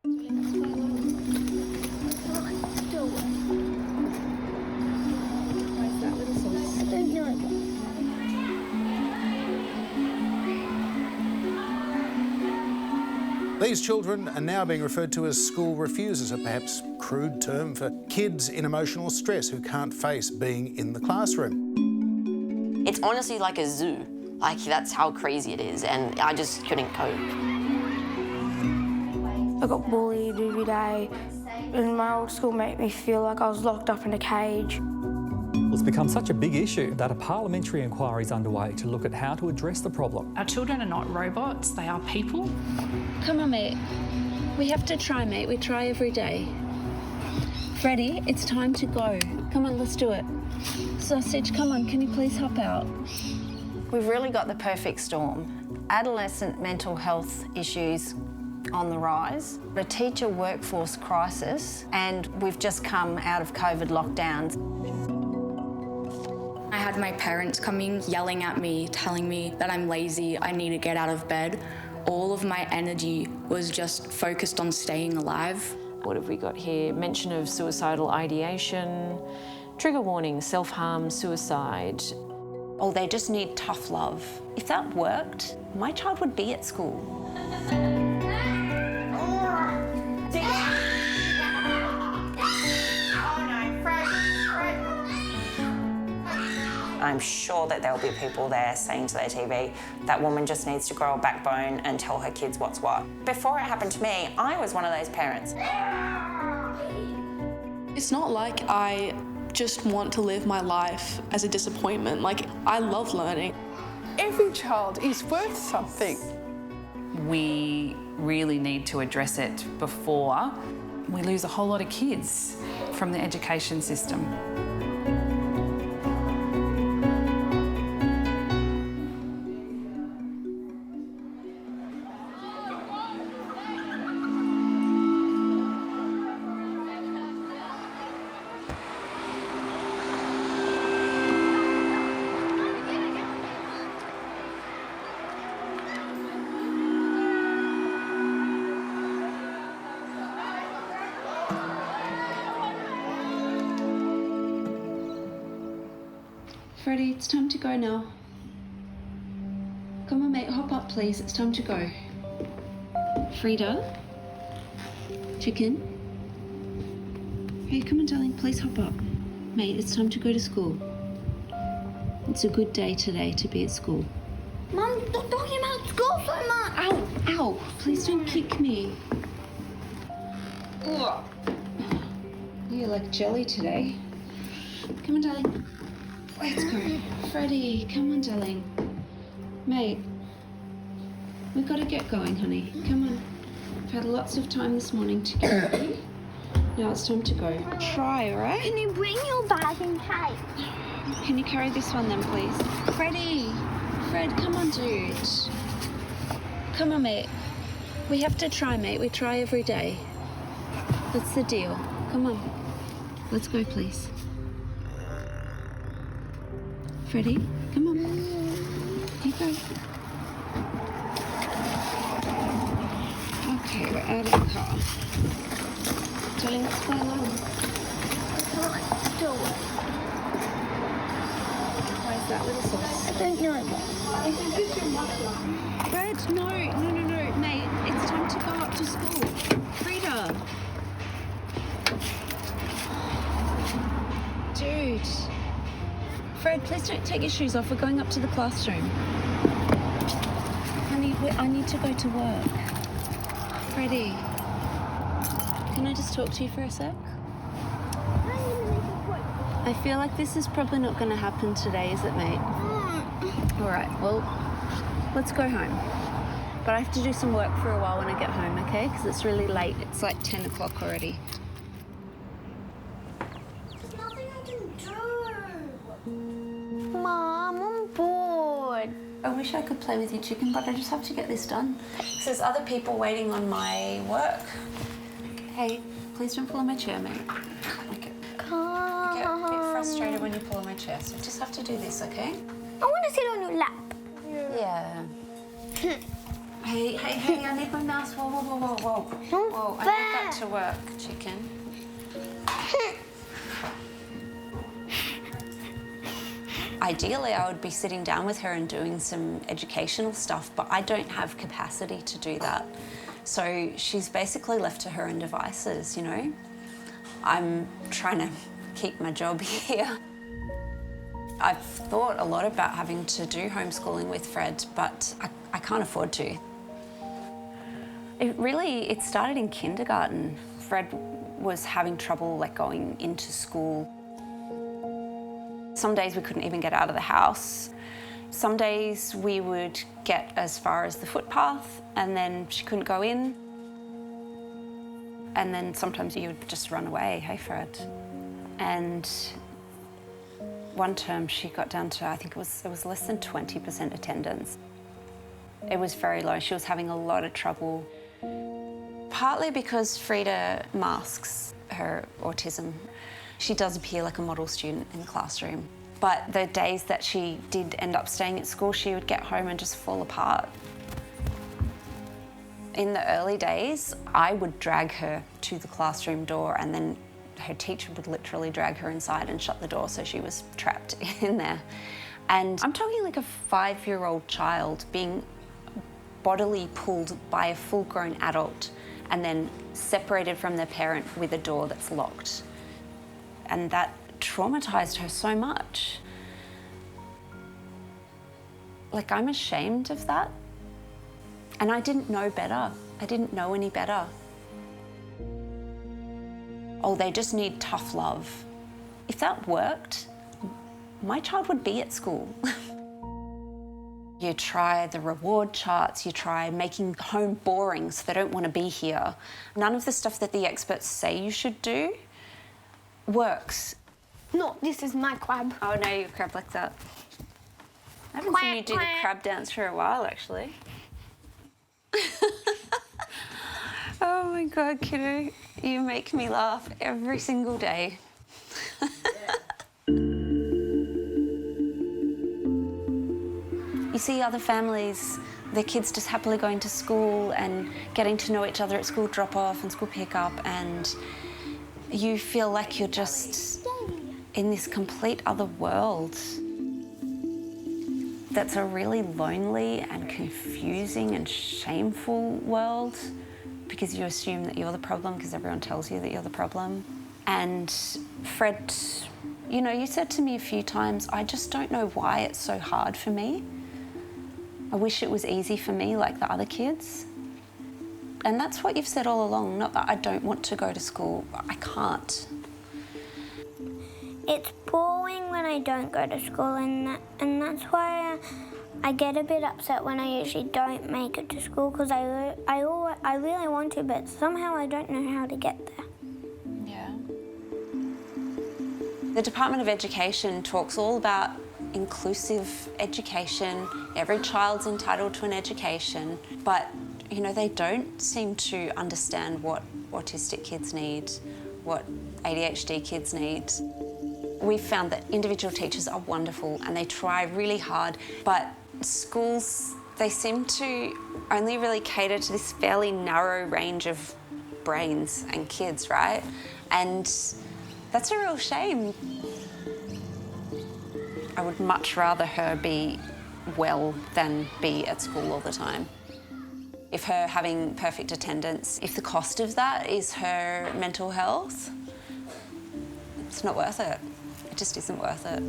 These children are now being referred to as school refusers, a perhaps crude term for kids in emotional stress who can't face being in the classroom. It's honestly like a zoo. Like, that's how crazy it is, and I just couldn't cope. I got bullied every day, and my old school made me feel like I was locked up in a cage. It's become such a big issue that a parliamentary inquiry is underway to look at how to address the problem. Our children are not robots, they are people. Come on, mate. We have to try, mate. We try every day. Freddie, it's time to go. Come on, let's do it. Sausage, come on, can you please hop out? We've really got the perfect storm. Adolescent mental health issues on the rise, a teacher workforce crisis, and we've just come out of COVID lockdowns. I had my parents coming, yelling at me, telling me that I'm lazy, I need to get out of bed. All of my energy was just focused on staying alive. What have we got here? Mention of suicidal ideation, trigger warning, self-harm, suicide. Oh, they just need tough love. If that worked, my child would be at school. I'm sure that there'll be people there saying to their TV, that woman just needs to grow a backbone and tell her kids what's what. Before it happened to me, I was one of those parents. It's not like I just want to live my life as a disappointment. Like, I love learning. Every child is worth something. We really need to address it before we lose a whole lot of kids from the education system. Freddie, it's time to go now. Come on, mate, hop up, please. It's time to go. Frieda? Chicken? Hey, come on, darling, please hop up. Mate, it's time to go to school. It's a good day today to be at school. Mum, stop talking about school so much! Ow, ow, please don't kick me. Ugh. You're like jelly today. Come on, darling. Let's go. Freddie, come on, darling. Mate, we've got to get going, honey. Come on. We've had lots of time this morning to get ready. Now it's time to go. Try, all right? Can you bring your bag and cake? Can you carry this one then, please? Freddie! Fred, come on, dude. Come on, mate. We have to try, mate. We try every day. That's the deal. Come on. Let's go, please. Freddie, come on. You go. Okay, we're out of the car. Darling, let's fly along. Let's do it. Where's that little sauce? I don't know. Fred, no. Mate, it's time to go up to school. Frieda. Dude. Fred, please don't take your shoes off. We're going up to the classroom. Honey, I need to go to work. Freddie, can I just talk to you for a sec? I feel like this is probably not going to happen today, is it, mate? All right, well, let's go home. But I have to do some work for a while when I get home, okay? Because it's really late. It's like 10 o'clock already. There's nothing I can do. Mom, I'm bored. I wish I could play with you, Chicken, but I just have to get this done. Because there's other people waiting on my work. Hey, please don't pull on my chair, mate. I get a bit frustrated when you pull on my chair, so I just have to do this, okay? I want to sit on your lap. Yeah. Hey, I need my mouse. Whoa. Whoa, I need that to work, chicken. Ideally, I would be sitting down with her and doing some educational stuff, but I don't have capacity to do that. So she's basically left to her own devices, you know? I'm trying to keep my job here. I've thought a lot about having to do homeschooling with Fred, but I can't afford to. It started in kindergarten. Fred was having trouble like going into school. Some days we couldn't even get out of the house. Some days we would get as far as the footpath and then she couldn't go in. And then sometimes you would just run away, hey Fred. And one term she got down to, I think it was less than 20% attendance. It was very low. She was having a lot of trouble. Partly because Frieda masks her autism. She does appear like a model student in the classroom. But the days that she did end up staying at school, she would get home and just fall apart. In the early days, I would drag her to the classroom door and then her teacher would literally drag her inside and shut the door so she was trapped in there. And I'm talking like a 5-year-old child being bodily pulled by a full-grown adult and then separated from their parent with a door that's locked. And that traumatised her so much. Like, I'm ashamed of that. And I didn't know better. I didn't know any better. Oh, they just need tough love. If that worked, my child would be at school. You try the reward charts, you try making home boring so they don't want to be here. None of the stuff that the experts say you should do works. No, this is my crab. Oh no, you crab like that. I haven't seen you do the crab dance for a while, actually. Oh my God, kiddo, you make me laugh every single day. You see other families, their kids just happily going to school and getting to know each other at school drop-off and school pick-up, and you feel like you're just in this complete other world. That's a really lonely and confusing and shameful world because you assume that you're the problem because everyone tells you that you're the problem. And Fred, you know, you said to me a few times, I just don't know why it's so hard for me. I wish it was easy for me like the other kids. And that's what you've said all along, not that I don't want to go to school. I can't. It's boring when I don't go to school, and that's why I get a bit upset when I usually don't make it to school because I really want to, but somehow I don't know how to get there. Yeah. The Department of Education talks all about inclusive education. Every child's entitled to an education, but you know, they don't seem to understand what autistic kids need, what ADHD kids need. We've found that individual teachers are wonderful and they try really hard, but schools, they seem to only really cater to this fairly narrow range of brains and kids, right? And that's a real shame. I would much rather her be well than be at school all the time. If her having perfect attendance, if the cost of that is her mental health, it's not worth it. It just isn't worth it.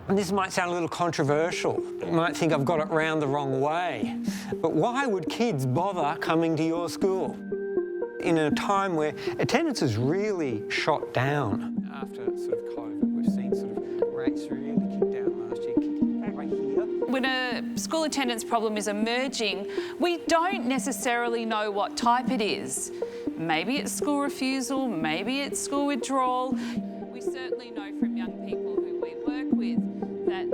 And this might sound a little controversial. You might think I've got it round the wrong way. But why would kids bother coming to your school? In a time where attendance has really shot down after sort of COVID, we've seen sort of rates really kick down last year, kicking back right here. When a school attendance problem is emerging, we don't necessarily know what type it is. Maybe it's school refusal, maybe it's school withdrawal. We certainly know from young people who we work with that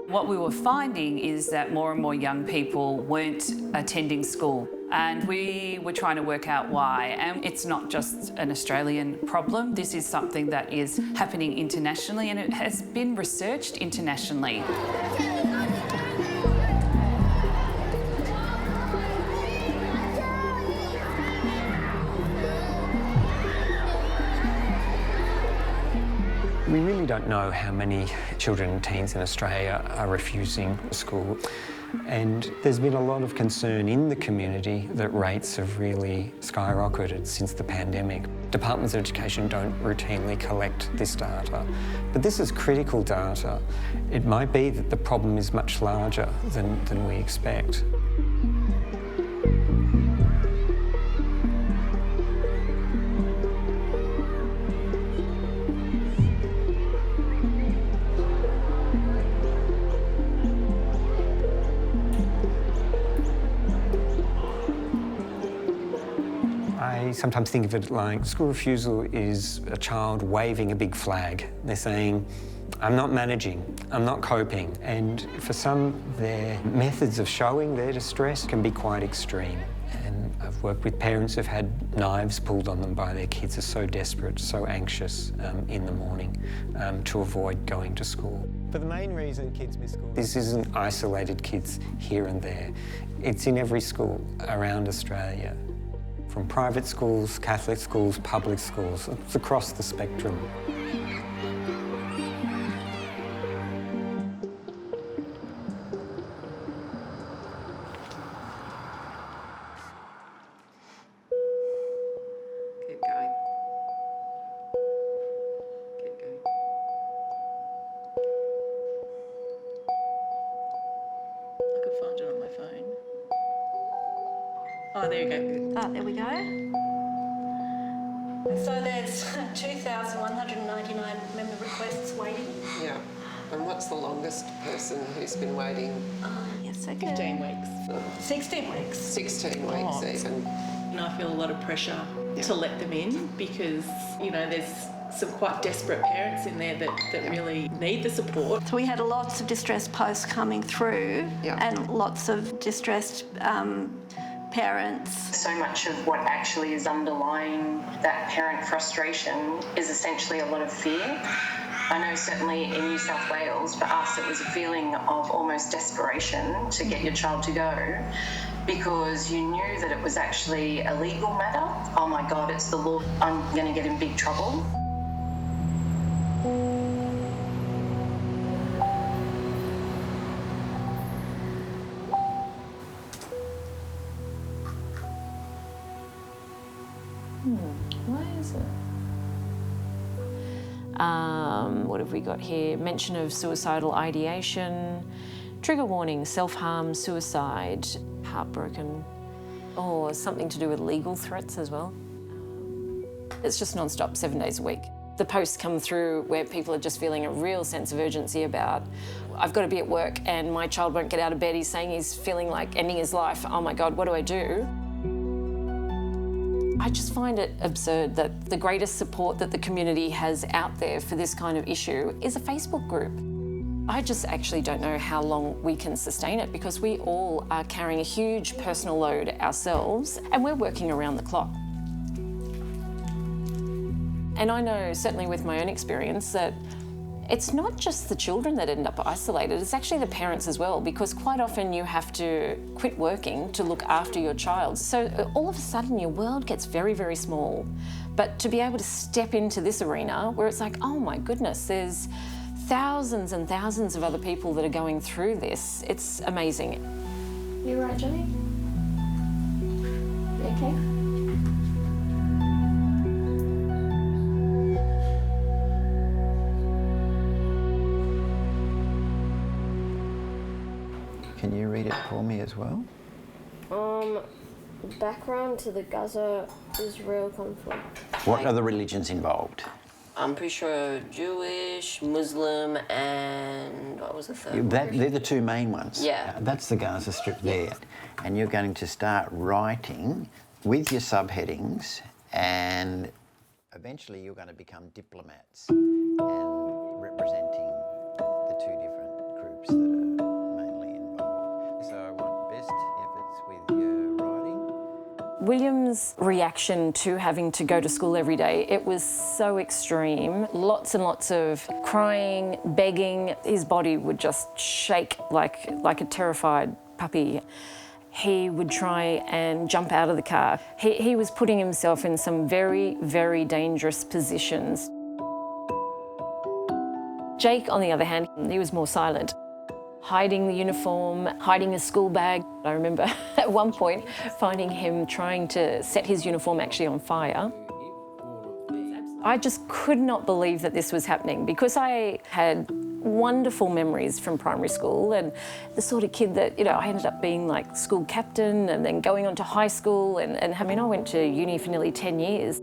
What we were finding is that more and more young people weren't attending school, and we were trying to work out why. And it's not just an Australian problem. This is something that is happening internationally, and it has been researched internationally. We really don't know how many children and teens in Australia are refusing school, and there's been a lot of concern in the community that rates have really skyrocketed since the pandemic. Departments of Education don't routinely collect this data, but this is critical data. It might be that the problem is much larger than we expect. I sometimes think of it like school refusal is a child waving a big flag. They're saying, I'm not managing, I'm not coping. And for some, their methods of showing their distress can be quite extreme. And I've worked with parents who've had knives pulled on them by their kids, are so desperate, so anxious in the morning to avoid going to school. But the main reason kids miss school, this isn't isolated kids here and there. It's in every school around Australia. From private schools, Catholic schools, public schools, it's across the spectrum. Keep going. Keep going. I could find it on my phone. Oh, there you go. There we go. So there's 2,199 member requests waiting. Yeah. And what's the longest person who's been waiting? Yes, 15 weeks. 16 weeks. 16 weeks even. And I feel a lot of pressure to let them in because, you know, there's some quite desperate parents in there that really need the support. So we had lots of distressed posts coming through and lots of distressed parents. So much of what actually is underlying that parent frustration is essentially a lot of fear. I know certainly in New South Wales, for us, it was a feeling of almost desperation to get your child to go because you knew that it was actually a legal matter. Oh my God, it's the law. I'm going to get in big trouble. Why is it? What have we got here? Mention of suicidal ideation, trigger warning, self-harm, suicide, heartbroken, or something to do with legal threats as well. It's just non-stop, 7 days a week. The posts come through where people are just feeling a real sense of urgency about, I've got to be at work and my child won't get out of bed. He's saying he's feeling like ending his life. Oh my God, what do I do? I just find it absurd that the greatest support that the community has out there for this kind of issue is a Facebook group. I just actually don't know how long we can sustain it because we all are carrying a huge personal load ourselves and we're working around the clock. And I know, certainly with my own experience, that it's not just the children that end up isolated, it's actually the parents as well, because quite often you have to quit working to look after your child. So all of a sudden your world gets very, very small. But to be able to step into this arena where it's like, oh my goodness, there's thousands and thousands of other people that are going through this, it's amazing. You right, Johnny? You okay? Can you read it for me as well? Background to the Gaza-Israel conflict. What are the religions involved? I'm pretty sure Jewish, Muslim, and what was the third? They're the two main ones. Yeah. That's the Gaza Strip there. And you're going to start writing with your subheadings, and eventually you're going to become diplomats and representing the two different groups that are Liam's reaction to having to go to school every day, it was so extreme. Lots and lots of crying, begging. His body would just shake like a terrified puppy. He would try and jump out of the car. He was putting himself in some very, very dangerous positions. Jake, on the other hand, he was more silent. Hiding the uniform, hiding his school bag. I remember at one point finding him trying to set his uniform actually on fire. I just could not believe that this was happening because I had wonderful memories from primary school and the sort of kid that, I ended up being like school captain and then going on to high school and I mean, I went to uni for nearly 10 years.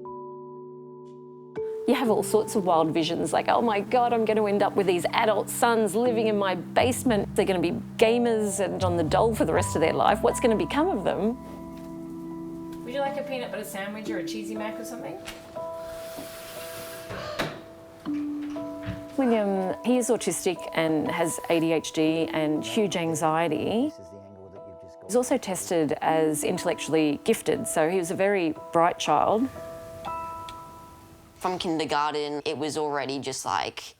You have all sorts of wild visions like, oh my God, I'm going to end up with these adult sons living in my basement. They're going to be gamers and on the dole for the rest of their life. What's going to become of them? Would you like a peanut butter sandwich or a cheesy mac or something? William, he is autistic and has ADHD and huge anxiety. He's also tested as intellectually gifted, so he was a very bright child. From kindergarten, it was already just like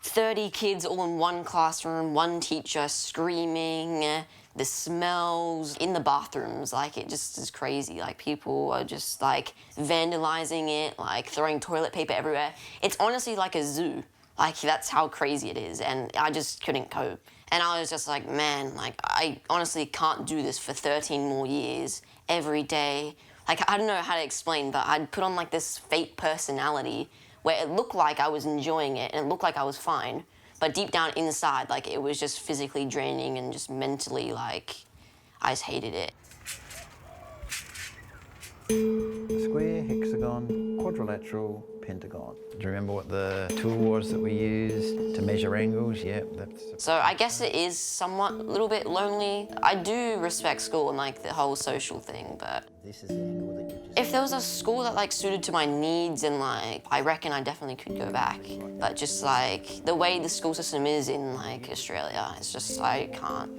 30 kids all in one classroom, one teacher screaming, the smells in the bathrooms, like it just is crazy. Like people are just like vandalizing it, like throwing toilet paper everywhere. It's honestly like a zoo. Like that's how crazy it is. And I just couldn't cope. And I was just like, man, like I honestly can't do this for 13 more years every day. Like, I don't know how to explain, but I'd put on like this fake personality where it looked like I was enjoying it and it looked like I was fine. But deep down inside, like it was just physically draining and just mentally, like, I just hated it. Square, hexagon, quadrilateral, pentagon. Do you remember what the tool was that we used to measure angles? Yeah, that's... So I guess it is somewhat a little bit lonely. I do respect school and like the whole social thing, but this is the angle that you just... If there was a school that like suited to my needs and like, I reckon I definitely could go back. But just like the way the school system is in like Australia, it's just, I can't.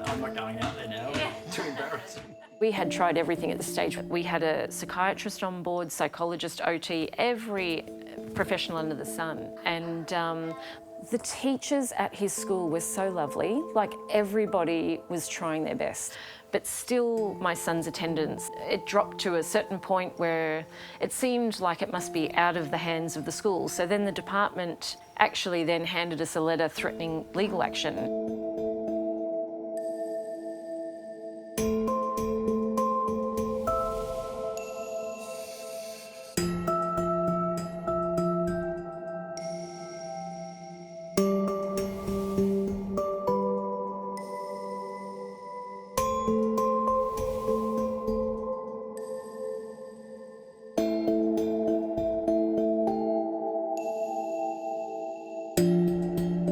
I'm not going out there now. Too embarrassing. We had tried everything at the stage. We had a psychiatrist on board, psychologist, OT, every professional under the sun. And the teachers at his school were so lovely. Like everybody was trying their best. But still, my son's attendance, it dropped to a certain point where it seemed like it must be out of the hands of the school. So then the department actually then handed us a letter threatening legal action.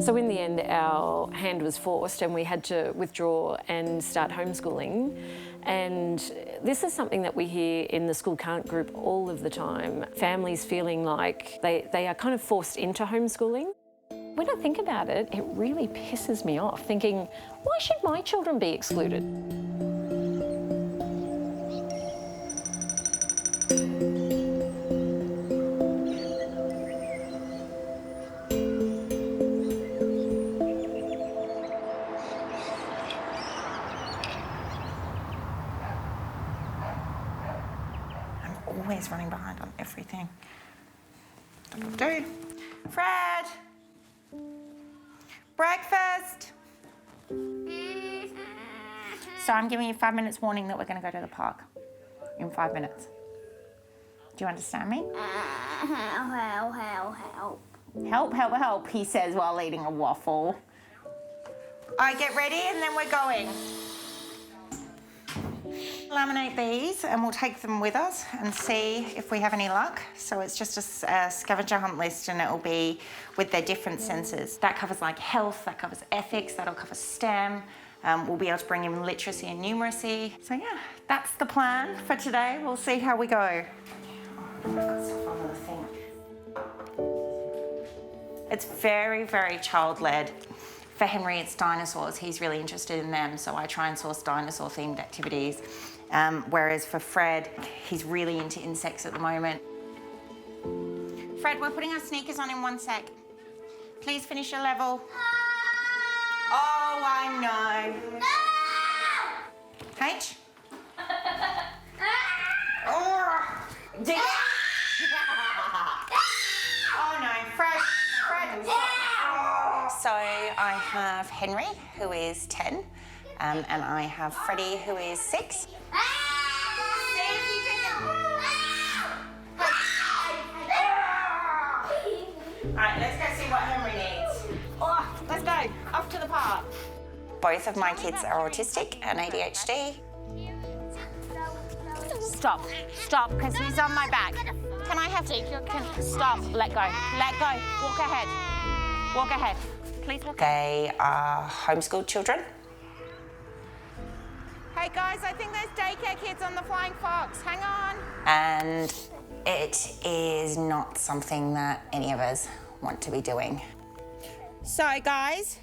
So in the end, our hand was forced and we had to withdraw and start homeschooling. And this is something that we hear in the School Can't group all of the time. Families feeling like they are kind of forced into homeschooling. When I think about it, it really pisses me off, thinking, why should my children be excluded? Always running behind on everything. That'll do. Fred! Breakfast! So I'm giving you 5 minutes warning that we're going to go to the park in 5 minutes. Do you understand me? Help. Help, help, help, he says while eating a waffle. All right, get ready and then we're going. Laminate these and we'll take them with us and see if we have any luck. So it's just a scavenger hunt list and it'll be with their different senses. That covers like health, that covers ethics, that'll cover STEM. We'll be able to bring in literacy and numeracy. So yeah, that's the plan for today. We'll see how we go. I've got stuff on the thing. It's very, very child-led. For Henry, it's dinosaurs. He's really interested in them, so I try and source dinosaur-themed activities. Whereas for Fred, he's really into insects at the moment. Fred, we're putting our sneakers on in 1 sec. Please finish your level. Oh, I know. H? Oh, no, Fred. So I have Henry, who is 10, and I have Freddie, who is 6. Alright, let's go see what Henry needs. Oh, let's go, off to the park. Both of my kids are autistic and ADHD. Stop, because he's on my back. Can I have to? Stop, let go, walk ahead. Please walk ahead. They are homeschooled children. Hey guys, I think there's daycare kids on the Flying Fox, hang on. And it is not something that any of us want to be doing. So guys,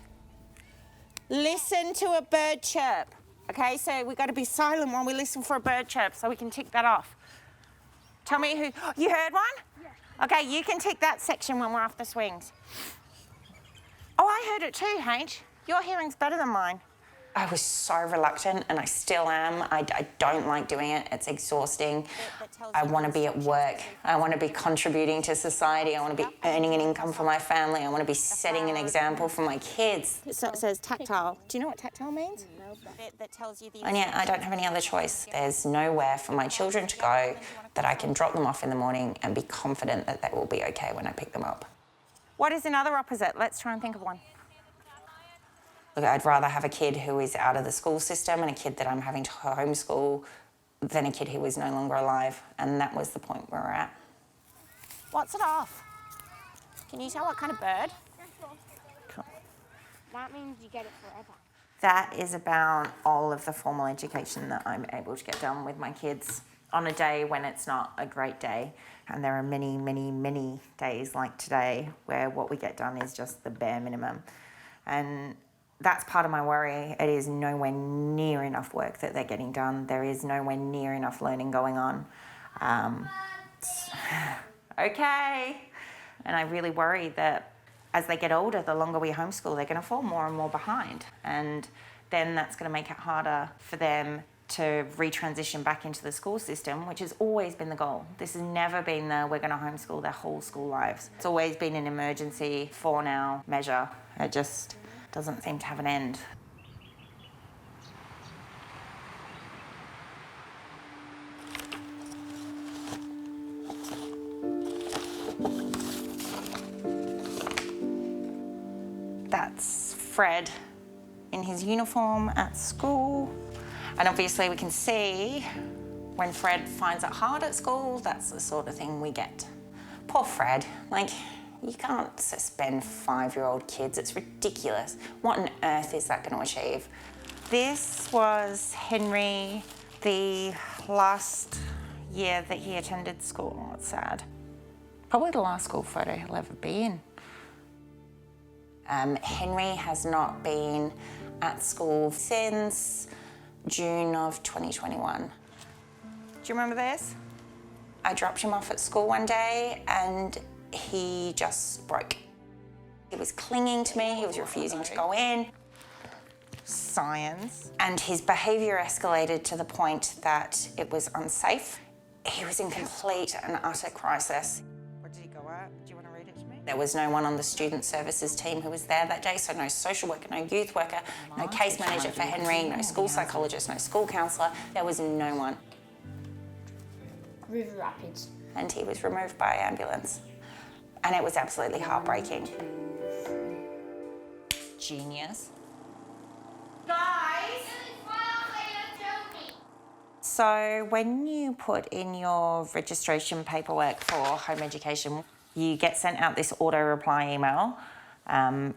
listen to a bird chirp. Okay, so we've got to be silent while we listen for a bird chirp so we can tick that off. Tell me who, you heard one? Yeah. Okay, you can tick that section when we're off the swings. Oh, I heard it too, H. Your hearing's better than mine. I was so reluctant, and I still am. I don't like doing it. It's exhausting. I want to be at work. I want to be contributing to society. I want to be earning an income for my family. I want to be setting an example for my kids. So it says tactile. Do you know what tactile means? No. That tells you the... And yet I don't have any other choice. There's nowhere for my children to go that I can drop them off in the morning and be confident that they will be okay when I pick them up. What is another opposite? Let's try and think of one. Look, I'd rather have a kid who is out of the school system and a kid that I'm having to homeschool than a kid who is no longer alive. And that was the point where we're at. What's it off? Can you tell what kind of bird? Cool. That means you get it forever. That is about all of the formal education that I'm able to get done with my kids on a day when it's not a great day. And there are many, many, many days like today where what we get done is just the bare minimum. And that's part of my worry. It is nowhere near enough work that they're getting done. There is nowhere near enough learning going on. Okay. And I really worry that as they get older, the longer we homeschool, they're going to fall more and more behind. And then that's going to make it harder for them to retransition back into the school system, which has always been the goal. This has never been we're going to homeschool their whole school lives. It's always been an emergency for now measure. It just doesn't seem to have an end. That's Fred in his uniform at school. And obviously we can see when Fred finds it hard at school, that's the sort of thing we get. Poor Fred, like, you can't suspend 5-year-old kids, it's ridiculous. What on earth is that going to achieve? This was Henry the last year that he attended school. It's sad. Probably the last school photo he'll ever be in. Henry has not been at school since June of 2021. Do you remember this? I dropped him off at school one day and he just broke. He was clinging to me, he was refusing to go in. Science. And his behaviour escalated to the point that it was unsafe. He was in complete and utter crisis. What did he go at? Do you want to read it to me? There was no one on the student services team who was there that day, so no social worker, no youth worker, no case manager for Henry, no school psychologist, no school counsellor. There was no one. River Rapids. And he was removed by ambulance. And it was absolutely heartbreaking. Genius. Guys! So when you put in your registration paperwork for home education, you get sent out this auto-reply email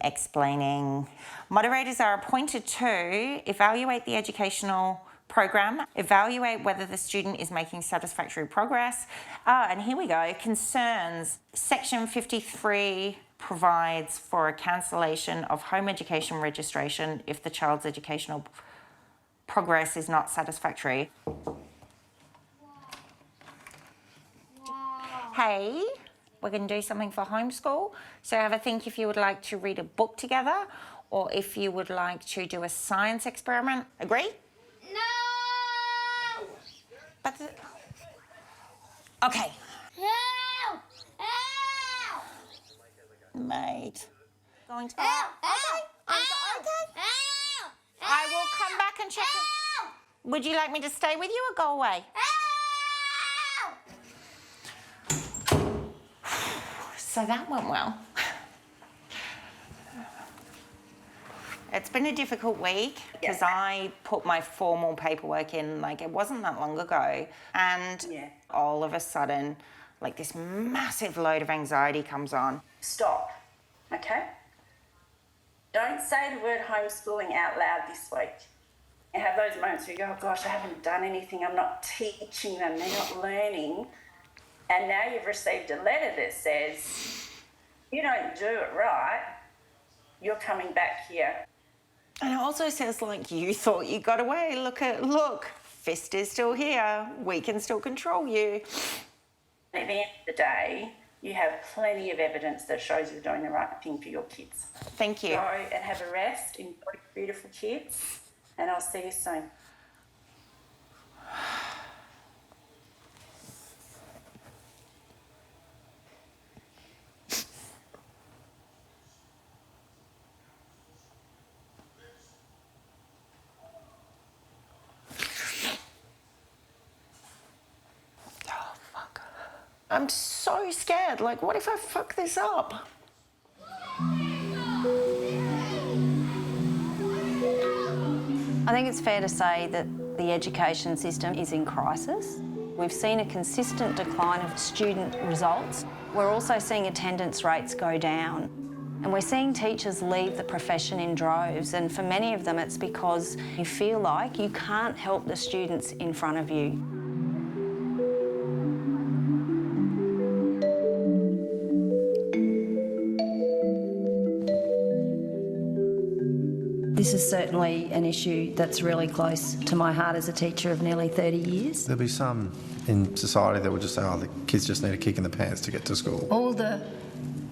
explaining moderators are appointed to evaluate the educational Program. Evaluate whether the student is making satisfactory progress. And here we go, concerns. Section 53 provides for a cancellation of home education registration if the child's educational progress is not satisfactory. Hey, we're going to do something for homeschool. So have a think if you would like to read a book together or if you would like to do a science experiment. Agree? No! But okay. Help! Help! Mate. Going to... Help! Okay. I will come back and check. Would you like me to stay with you or go away? So that went well. It's been a difficult week because I put my formal paperwork in, like, it wasn't that long ago. And all of a sudden, like, this massive load of anxiety comes on. Stop, okay? Don't say the word homeschooling out loud this week. You have those moments where you go, oh gosh, I haven't done anything, I'm not teaching them, they're not learning. And now you've received a letter that says, you don't do it right, you're coming back here. And it also says, like, you thought you got away. Look, Fist is still here. We can still control you. At the end of the day, you have plenty of evidence that shows you're doing the right thing for your kids. Thank you. Go and have a rest, enjoy beautiful kids, and I'll see you soon. I'm so scared. Like, what if I fuck this up? I think it's fair to say that the education system is in crisis. We've seen a consistent decline of student results. We're also seeing attendance rates go down. And we're seeing teachers leave the profession in droves, and for many of them it's because you feel like you can't help the students in front of you. This is certainly an issue that's really close to my heart as a teacher of nearly 30 years. There'll be some in society that will just say, oh, the kids just need a kick in the pants to get to school. All the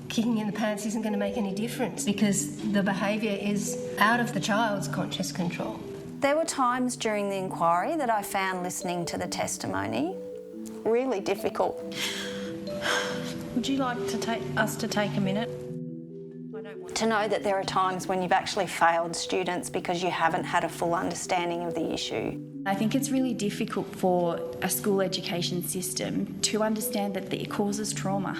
kicking in the pants isn't going to make any difference because the behaviour is out of the child's conscious control. There were times during the inquiry that I found listening to the testimony really difficult. Would you like us to take a minute? To know that there are times when you've actually failed students because you haven't had a full understanding of the issue. I think it's really difficult for a school education system to understand that it causes trauma,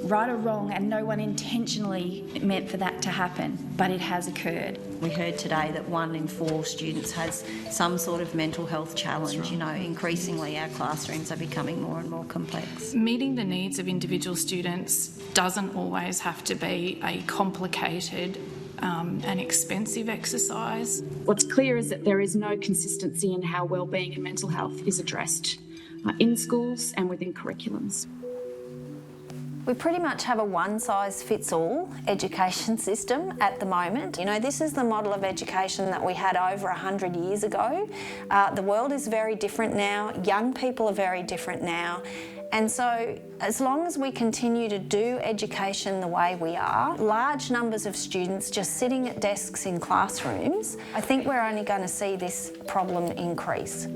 right or wrong, and no one intentionally meant for that to happen, but it has occurred. We heard today that 1 in 4 students has some sort of mental health challenge. Right. You know, increasingly our classrooms are becoming more and more complex. Meeting the needs of individual students doesn't always have to be a complicated and expensive exercise. What's clear is that there is no consistency in how wellbeing and mental health is addressed in schools and within curriculums. We pretty much have a one-size-fits-all education system at the moment. You know, this is the model of education that we had over 100 years ago. The world is very different now, young people are very different now, and so as long as we continue to do education the way we are, large numbers of students just sitting at desks in classrooms, I think we're only going to see this problem increase.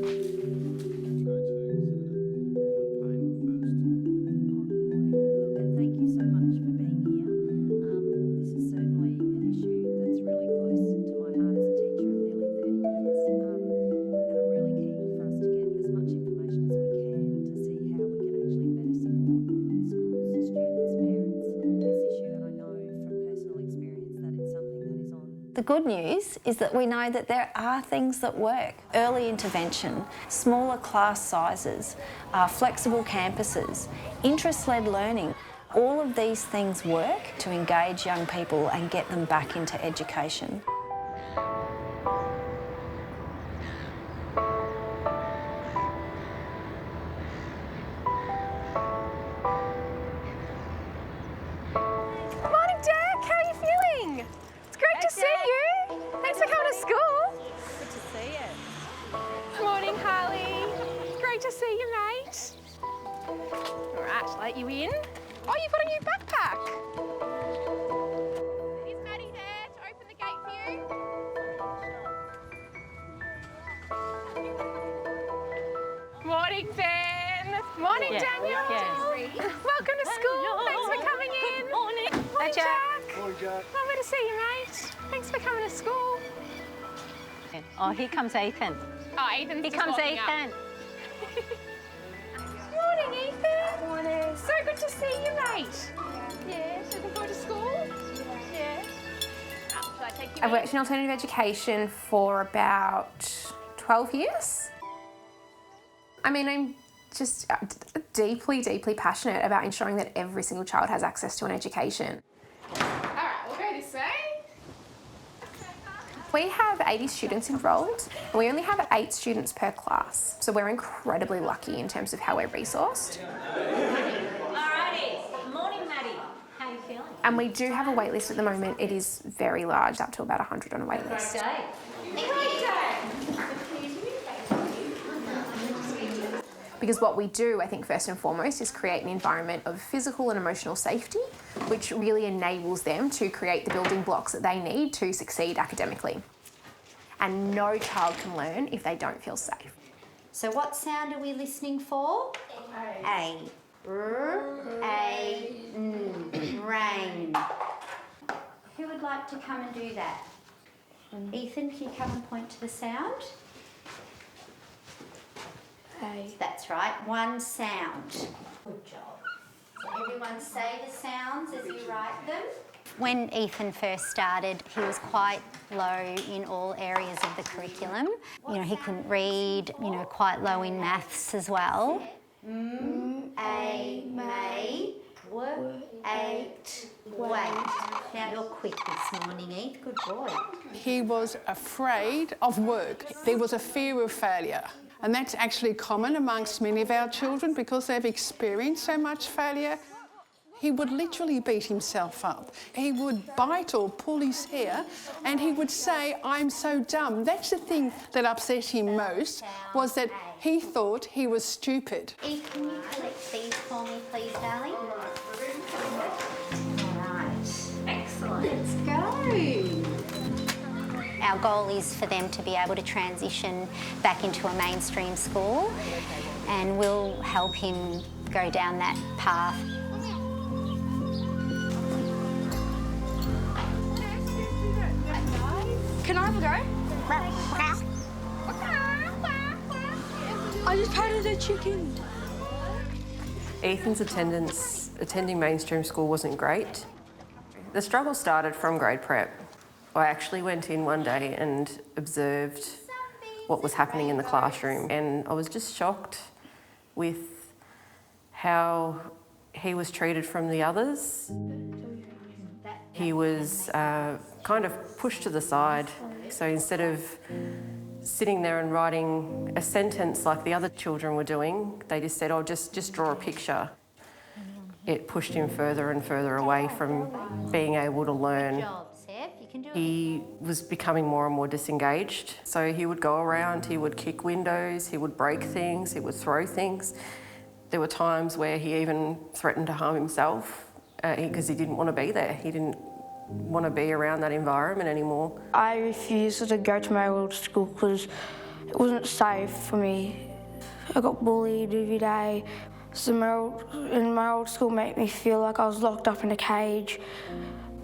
The good news is that we know that there are things that work. Early intervention, smaller class sizes, flexible campuses, interest-led learning. All of these things work to engage young people and get them back into education. Great to see you, mate. All right, let you in. Oh, you've got a new backpack. Is Maddie there to open the gate for you? Morning, Ben. Morning, Daniel. Welcome to school. Thanks for coming in. Good morning. Hi, Jack. Morning, Jack. Lovely to see you, mate. Thanks for coming to school. Oh, here comes Ethan. Oh, Ethan's Here just comes walking Ethan. Morning, Ethan. Morning. So good to see you, mate. Yeah. Looking forward to school? Yeah. Shall I take you I've worked in alternative education for about 12 years. I mean, I'm just deeply, deeply passionate about ensuring that every single child has access to an education. All right, we'll go this way. We have 80 students enrolled, and we only have 8 students per class. So we're incredibly lucky in terms of how we're resourced. Alrighty. Morning, Maddie. How are you feeling? And we do have a wait list at the moment. It is very large, up to about 100 on a wait list. Great day. Because what we do, I think, first and foremost, is create an environment of physical and emotional safety, which really enables them to create the building blocks that they need to succeed academically. And no child can learn if they don't feel safe. So what sound are we listening for? A. Rain. Who would like to come and do that? Ethan, can you come and point to the sound? A. That's right, one sound. Good job. So everyone say the sounds as you write them. When Ethan first started, he was quite low in all areas of the curriculum. You know, he couldn't read, you know, quite low in maths as well. May, wait. Now you're quick this morning, Eth. Good boy. He was afraid of work. There was a fear of failure. And that's actually common amongst many of our children because they've experienced so much failure. He would literally beat himself up. He would bite or pull his hair and he would say, I'm so dumb. That's the thing that upset him most, was that he thought he was stupid. Eth, can you collect these for me, please, darling? All right. Excellent. Let's go. Our goal is for them to be able to transition back into a mainstream school, and we'll help him go down that path. Can I have a go? I just patted a chicken. Ethan's attending mainstream school wasn't great. The struggle started from grade prep. I actually went in one day and observed what was happening in the classroom, and I was just shocked with how he was treated from the others. He was kind of pushed to the side, so instead of sitting there and writing a sentence like the other children were doing, they just said, oh, just draw a picture. It pushed him further and further away from being able to learn. He was becoming more and more disengaged. So he would go around, he would kick windows, he would break things, he would throw things. There were times where he even threatened to harm himself because he didn't want to be there. He didn't want to be around that environment anymore. I refused to go to my old school because it wasn't safe for me. I got bullied every day. So my old school made me feel like I was locked up in a cage.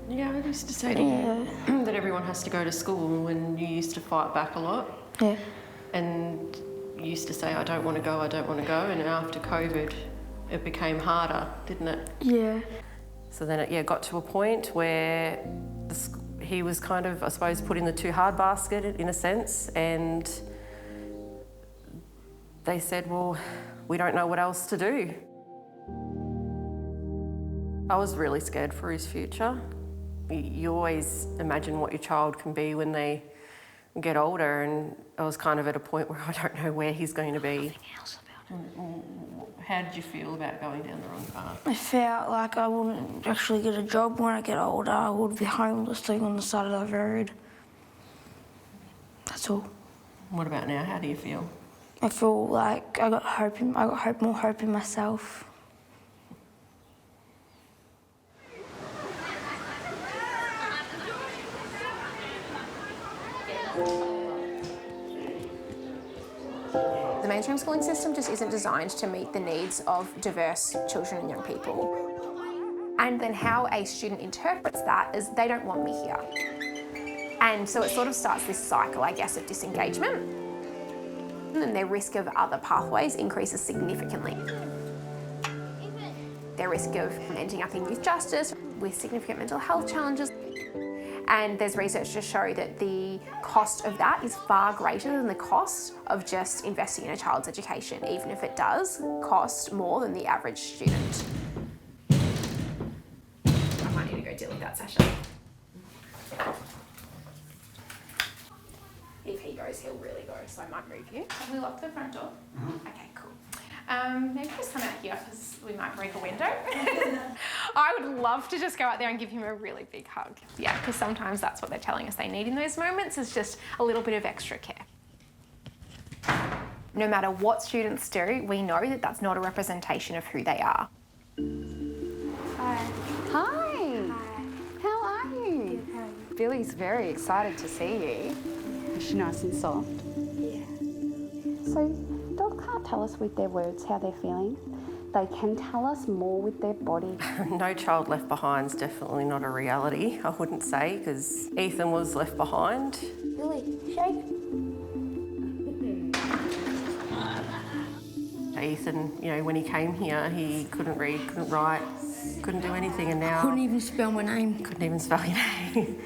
Yeah, I used to say to you that everyone has to go to school when you used to fight back a lot. Yeah. And you used to say, I don't want to go, I don't want to go. And after COVID, it became harder, didn't it? Yeah. So then it got to a point where he was kind of, I suppose, put in the too hard basket in a sense. And they said, well, we don't know what else to do. I was really scared for his future. You always imagine what your child can be when they get older, and I was kind of at a point where I don't know where he's going to be. How did you feel about going down the wrong path? I felt like I wouldn't actually get a job when I get older. I would be homeless living on the side of the road. That's all. What about now? How do you feel? I feel like I got more hope in myself. The mainstream schooling system just isn't designed to meet the needs of diverse children and young people. And then how a student interprets that is they don't want me here. And so it sort of starts this cycle, I guess, of disengagement. And their risk of other pathways increases significantly. Their risk of ending up in youth justice with significant mental health challenges. And there's research to show that the cost of that is far greater than the cost of just investing in a child's education, even if it does cost more than the average student. I might need to go deal with that session. If he goes, he'll really go, so I might move you. Have we locked the front door? Okay, cool. Maybe just come out here because we might break a window. I would love to just go out there and give him a really big hug. Yeah, because sometimes that's what they're telling us they need in those moments is just a little bit of extra care. No matter what students do, we know that that's not a representation of who they are. Hi. Hi. How are you? Billy's very excited to see you. Is she nice and soft? Yeah. So dogs can't tell us with their words how they're feeling. They can tell us more with their body. No child left behind is definitely not a reality, I wouldn't say, because Ethan was left behind. Billy, shake. Ethan, you know, when he came here, he couldn't read, couldn't write, couldn't do anything, and now... Couldn't even spell my name. Couldn't even spell your name.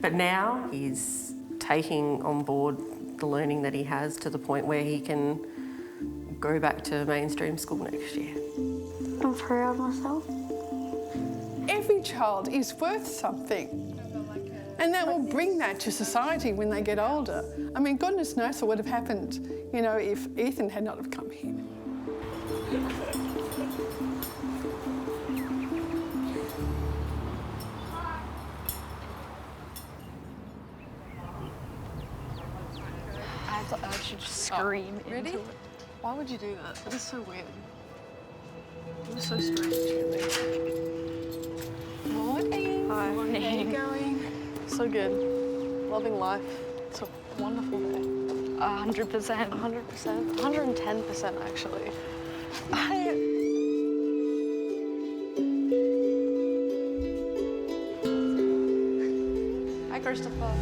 But now he's taking on board the learning that he has to the point where he can go back to mainstream school next year. I'm proud of myself. Every child is worth something. And that will bring that to society when they get older. I mean, goodness knows what would have happened, you know, if Ethan had not have come here. I should scream into it. Why would you do that? That is so weird. It was so strange. Morning. Hi. Morning. How are you going? So good. Loving life. It's a wonderful day. 100%. 100%. 110% actually. Hi, Christopher.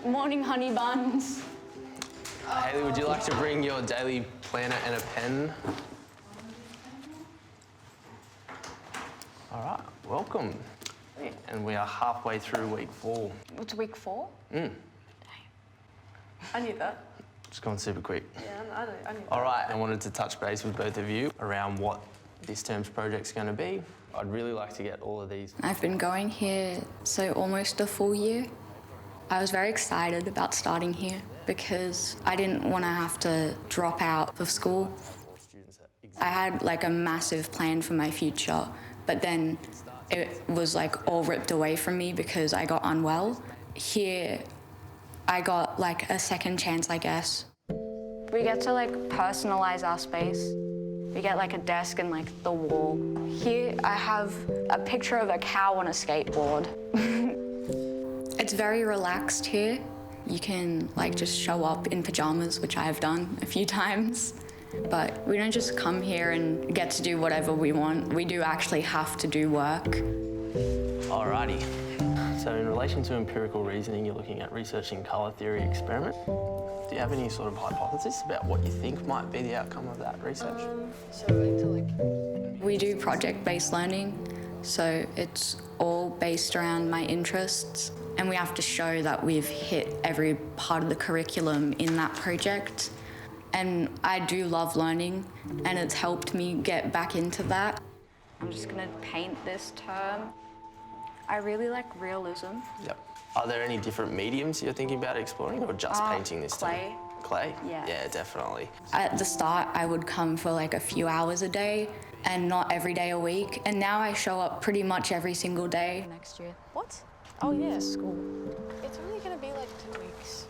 Morning, honey buns. Hayley, would you like to bring your daily planner and a pen? All right, welcome. And we are halfway through week 4. It's week 4? I knew that. It's gone super quick. Yeah, I knew that. All right, I wanted to touch base with both of you around what this term's project's going to be. I'd really like to get all of these. I've been going here so almost a full year. I was very excited about starting here because I didn't want to have to drop out of school. I had like a massive plan for my future, but then it was like all ripped away from me because I got unwell. Here, I got like a second chance, I guess. We get to like personalize our space. We get like a desk and like the wall. Here, I have a picture of a cow on a skateboard. It's very relaxed here. You can like just show up in pajamas, which I have done a few times. But we don't just come here and get to do whatever we want. We do actually have to do work. Alrighty. So in relation to empirical reasoning, you're looking at researching colour theory experiment. Do you have any sort of hypothesis about what you think might be the outcome of that research? We do project-based learning, so it's all based around my interests. And we have to show that we've hit every part of the curriculum in that project. And I do love learning, and it's helped me get back into that. I'm just gonna paint this term. I really like realism. Yep. Are there any different mediums you're thinking about exploring, or just painting this clay. term? Clay? Yeah, definitely. At the start, I would come for like a few hours a day, and not every day a week. And now I show up pretty much every single day. Next year. What? Oh yeah, school. It's only gonna be like 2 weeks.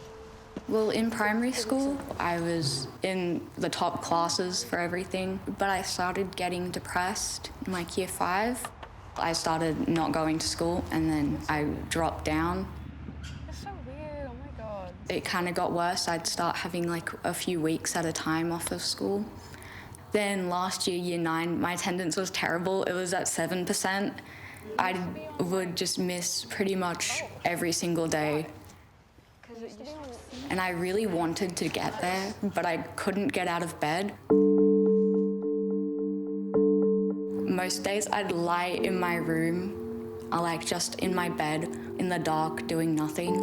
Well, in primary school, I was in the top classes for everything, but I started getting depressed in like year 5. I started not going to school and then I dropped down. That's so weird, oh my God. It kind of got worse. I'd start having like a few weeks at a time off of school. Then last year, year 9, my attendance was terrible. It was at 7%. I would just miss pretty much every single day. And I really wanted to get there, but I couldn't get out of bed. Most days I'd lie in my room, like just in my bed, in the dark, doing nothing.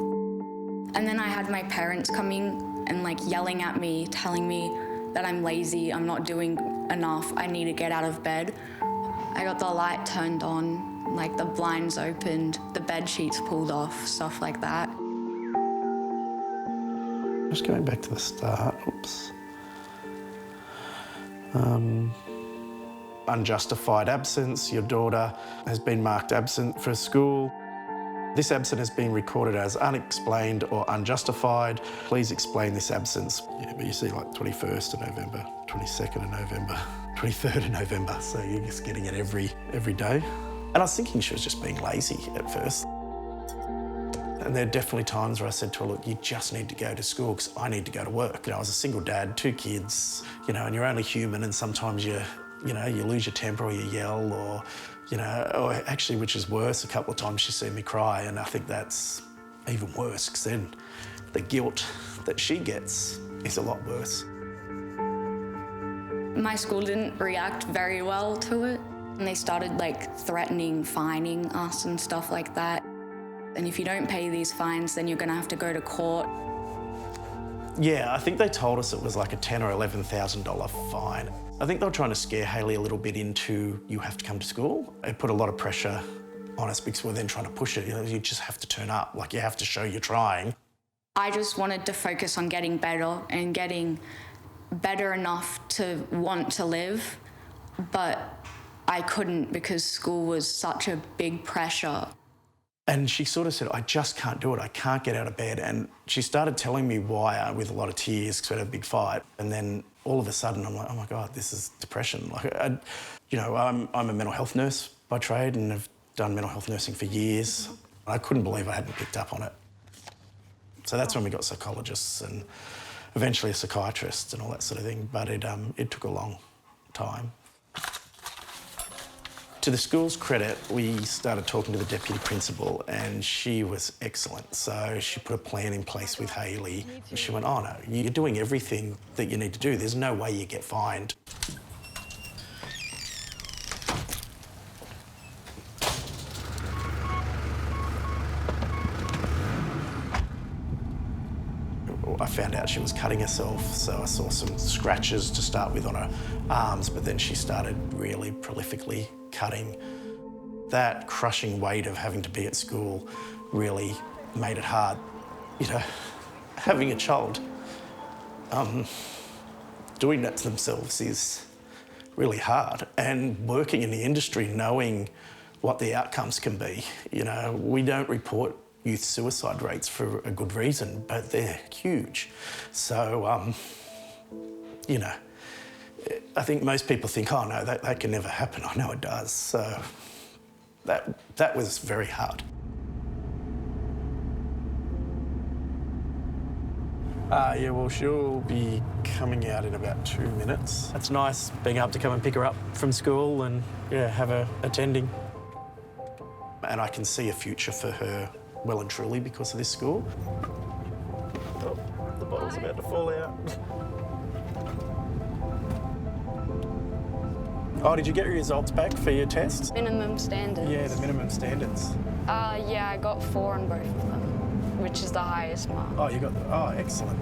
And then I had my parents coming and like yelling at me, telling me that I'm lazy, I'm not doing enough, I need to get out of bed. I got the light turned on, like the blinds opened, the bed sheets pulled off, stuff like that. Just going back to the start, oops. Unjustified absence. Your daughter has been marked absent for school. This absence has been recorded as unexplained or unjustified. Please explain this absence. Yeah, but you see like 21st of November, 22nd of November, 23rd of November, so you're just getting it every day. And I was thinking she was just being lazy at first. And there are definitely times where I said to her, look, you just need to go to school because I need to go to work. You know, I was a single dad, 2 kids, you know, and you're only human and sometimes you lose your temper or you yell or, you know, or actually, which is worse, a couple of times she's seen me cry and I think that's even worse because then the guilt that she gets is a lot worse. My school didn't react very well to it. And they started like threatening, fining us and stuff like that. And if you don't pay these fines, then you're going to have to go to court. Yeah, I think they told us it was like a $10,000 or $11,000 fine. I think they were trying to scare Hayley a little bit into, you have to come to school. It put a lot of pressure on us because we're then trying to push it. You know, you just have to turn up, like you have to show you're trying. I just wanted to focus on getting better and getting better enough to want to live, but I couldn't because school was such a big pressure. And she sort of said, I just can't do it. I can't get out of bed. And she started telling me why with a lot of tears because we had a big fight. And then all of a sudden I'm like, oh my God, this is depression. Like, I'm a mental health nurse by trade and have done mental health nursing for years. I couldn't believe I hadn't picked up on it. So that's when we got psychologists and eventually a psychiatrist and all that sort of thing. But it took a long time. To the school's credit, we started talking to the deputy principal and she was excellent. So she put a plan in place with Hayley. And she went, oh no, you're doing everything that you need to do. There's no way you get fined. I found out she was cutting herself, so I saw some scratches to start with on her arms, but then she started really prolifically cutting. That crushing weight of having to be at school really made it hard. You know, having a child, doing that to themselves is really hard. And working in the industry, knowing what the outcomes can be. You know, we don't report youth suicide rates for a good reason, but they're huge. So, you know, I think most people think, oh no, that can never happen. I know it does. So that was very hard. Yeah, well, she'll be coming out in about 2 minutes. It's nice being able to come and pick her up from school and, yeah, have her attending. And I can see a future for her well and truly because of this school. Oh, the bottle's about to fall out. Oh, did you get your results back for your tests? Minimum standards. Yeah, the minimum standards. Yeah, I got 4 on both of them, which is the highest mark. Oh, you got the, oh, excellent.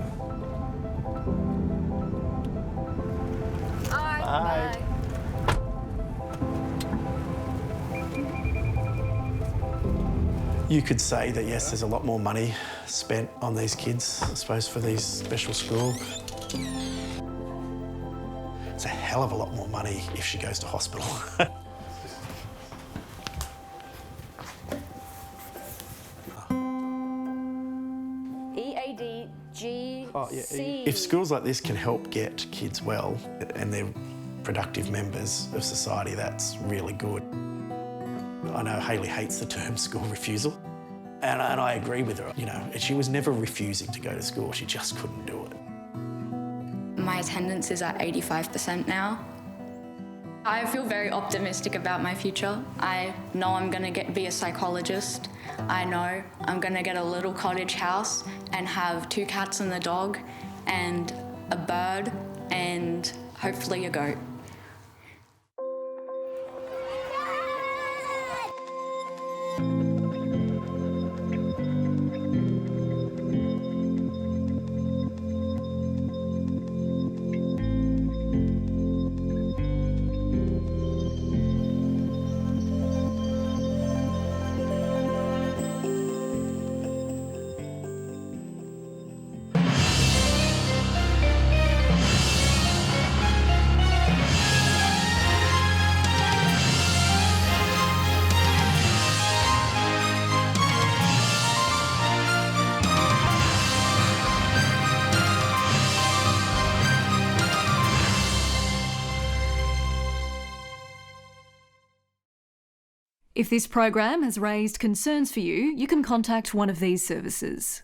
Bye. Bye. You could say that, yes, there's a lot more money spent on these kids, I suppose, for these special school. It's a hell of a lot more money if she goes to hospital. EAD, G, see. If schools like this can help get kids well and they're productive members of society, that's really good. I know Hayley hates the term school refusal, and I agree with her. You know, she was never refusing to go to school, she just couldn't do it. My attendance is at 85% now. I feel very optimistic about my future. I know I'm going to be a psychologist. I know I'm going to get a little cottage house and have 2 cats and a dog and a bird and hopefully a goat. If this program has raised concerns for you, you can contact one of these services.